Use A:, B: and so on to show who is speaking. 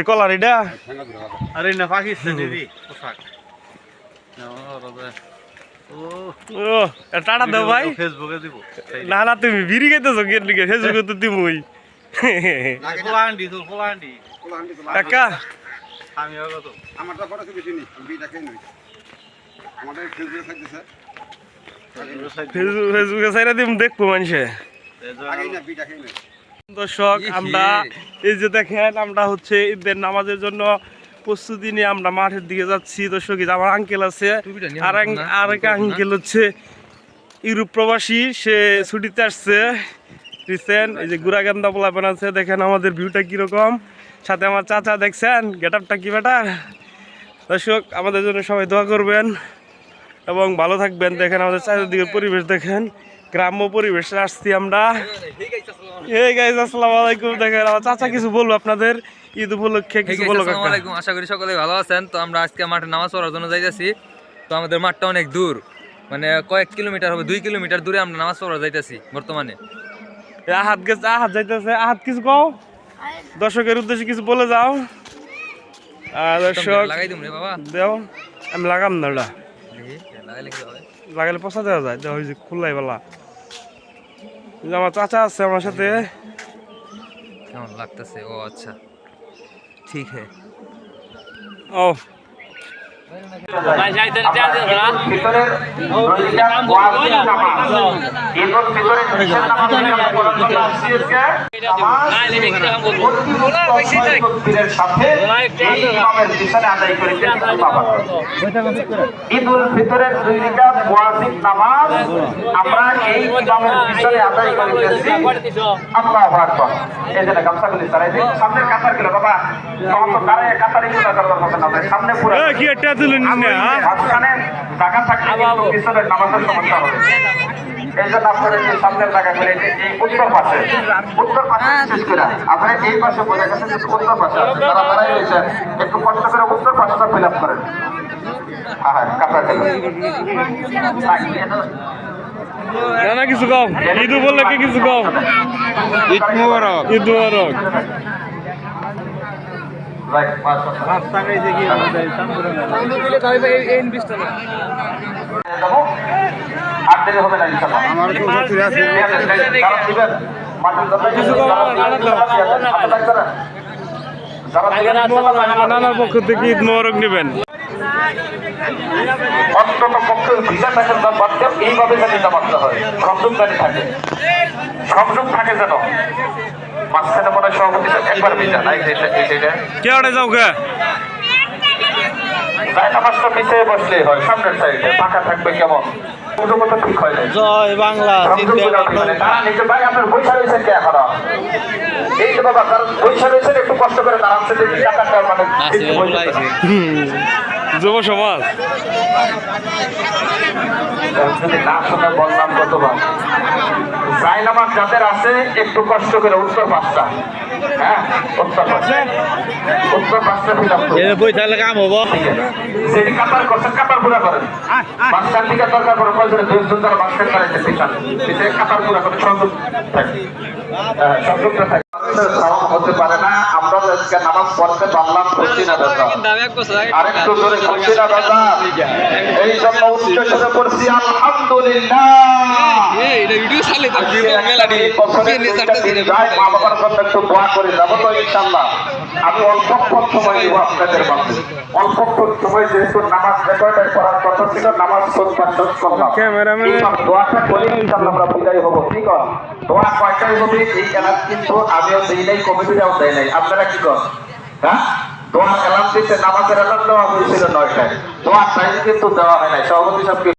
A: কলার এটা
B: আরে না পাকিস্তানি পোশাক
A: টাটা দাও ভাই
B: ফেসবুকে দিব
A: না না তুমি বিড়ি খাইতেছো কে ফেসবুকে তো দিবই
B: পোলান্ডি
A: কাকা
B: আমি কত
C: আমার তো বড় কিছু নেই আমি বিটা খাই নই আমাদের ফেসবুকে খাইতেছে
A: ফেসবুকে সাইরা দিম দেখবো মানুষে
C: আগেই না বিটা খাই নই
A: দর্শক আমরা এই যে দেখেন আমরা হচ্ছে ঈদের নামাজের জন্য প্রস্তুতি নিয়ে আমরা মাঠের দিকে যাচ্ছি দর্শক। আমার আঙ্কেল আছে আর এক আঙ্কেল হচ্ছে ইউরোপ প্রবাসী, সে ছুটিতে আসছে রিসেন্ট। এই যে গুড়াগান্দা পোলাপান আছে, দেখেন আমাদের ভিউটা কিরকম, সাথে আমার চাচা দেখছেন গেট আপটা কি বেটা। দর্শক আমাদের জন্য সবাই দোয়া করবেন এবং ভালো থাকবেন। দেখেন আমাদের চারিদিকের পরিবেশ দেখেন, গ্রাম্য পরিবেশে আসছি আমরা। এই গাইস আসসালামু আলাইকুম। দেখেন আমার চাচা কিছু বলবো আপনাদের ঈদ উপলক্ষে কিছু বলবো।
D: আসসালামু আলাইকুম, আশা করি সকলে ভালো আছেন। তো আমরা আজকে মাঠে নামাজ পড়ার জন্য যাইতেছি। তো আমাদের মাঠটা অনেক দূর, মানে কয়েক কিলোমিটার হবে, 2 কিলোমিটার দূরে আমরা নামাজ পড়া যাইতেছি বর্তমানে।
A: আহাত গেছে, আহাত যাইতেছে, আহাত কিছু কও, দর্শকের উদ্দেশ্যে কিছু বলে যাও। দর্শক
D: লাগাই দিম রে বাবা,
A: দেও আমি লাগাম না, ওটা
D: লাগাইলে কি হবে,
A: লাগালে পচা দেওয়া যায়, দেওয়া হয়েছে খোলাই বেলা। আমার চাচা আছে আমার সাথে।
D: কেমন লাগতেছে? ও আচ্ছা, ঠিক है।
A: ও
E: ঈদুল ফিতরের 2 রাকাত ওয়াজিব নামাজ আমরা এই ইমামের পিছনে আদায় করিতেছি। আল্লাহু আকবার। এই যে গামছাগুলি সরাই দিন, সামনের কাতারগুলো বাবা তখন তো দাঁড়ায় কাতারে গুলো করবার কথা না, সামনে পুরো
A: কি একটা দিলেন না,
E: মাঝখানে জায়গা থাকলে কিন্তু পিছনের নামাজের সমস্যা হবে। এই জন্য আপনারা যে সামনের জায়গাগুলো এই উত্তর পাশে বিশেষ করে আপনারা এই পাশে বোঝা গেছে যে উত্তর পাশে আছে, তারা দাঁড়াই রয়েছেন, একটু কষ্ট করে উত্তর পাশটা ফিল আপ করেন। হ্যাঁ কাতার
A: না কিছু কম, ঈদ উপলক্ষে কিছু কম।
B: ঈদ মুবারক,
A: ঈদ মুবারক। নানার পক্ষ থেকে ঈদ মোবারক নেবেন।
E: অন্তত পক্ষে ভিসা টাকার দাম বাড়তে এইভাবে যেন নামাতে হয়, সংযোগদারি থাকে, সংযোগ থাকে যেন। মাঝখানে মনে হয় সভাপতি একবার ভিসা নাই,
A: কে ওটা যাও কে
E: নামাজটা পিছিয়ে বসলেই হয়, সামনের সাইডে ফাঁকা থাকবে কেমন তো ঠিক হয় না।
B: জয় বাংলা।
E: তারা নিজে ভাই আপনার বৈশা রয়েছেন কে এখন? এই যে বাবা কারণ বৈশা রয়েছেন, একটু কষ্ট করে আরামসে টাকাটা মানে
A: যুব সমাজ
E: যদি না শুনে বললাম কতবার জায়নামাজ যাদের আছে একটু কষ্ট করে উত্তর পাঁচটা, হ্যাঁ উত্তর পাঁচটা ফিলাম
B: বই তাহলে কাম হবো।
E: যেটি কাতার করছেন কাতার পুরা করেন, মাঝখান থেকে দরকার করে প্রয়োজনে 2 জন মাঝখান করাইতে পিছান কাতার পুরা করে সংযোগ থাকে, সংযোগটা থাকে। হতে পারে না, আমরা আজকে নামাজ পড়তে পারলাম করছি না দাদা, আরেকটু জোরে করছি না দাদা, এই জন্য উচ্চস্বরে পড়ছি আলহামদুলিল্লাহ। মা বাবার জন্য একটু দোয়া করে যাবো তো ইনশাল্লাহ। আমি অল্পক্ষণ সময় দিব আপনাদের মাঝে, অল্পক্ষণ সময়, যেহেতু নামাজ রেকর্ডের করার কথা ছিল, নামাজ দোয়াটা করে ইনশাল্লাহ আমরা বিদায় হবো। ঠিক আছে, দোয়া কয়টাই হবে এই এলাকা কিন্তু আমিও দিই নাই, কমিটিরাও দেয় নাই, আপনারা কি করেন? হ্যাঁ দোয়া এলাম দিতে নামাজের এলাম দেওয়া হয়েছিল 9টায়, দোয়া টাইম কিন্তু দেওয়া হয় নাই। সভাপতি সাহেবকে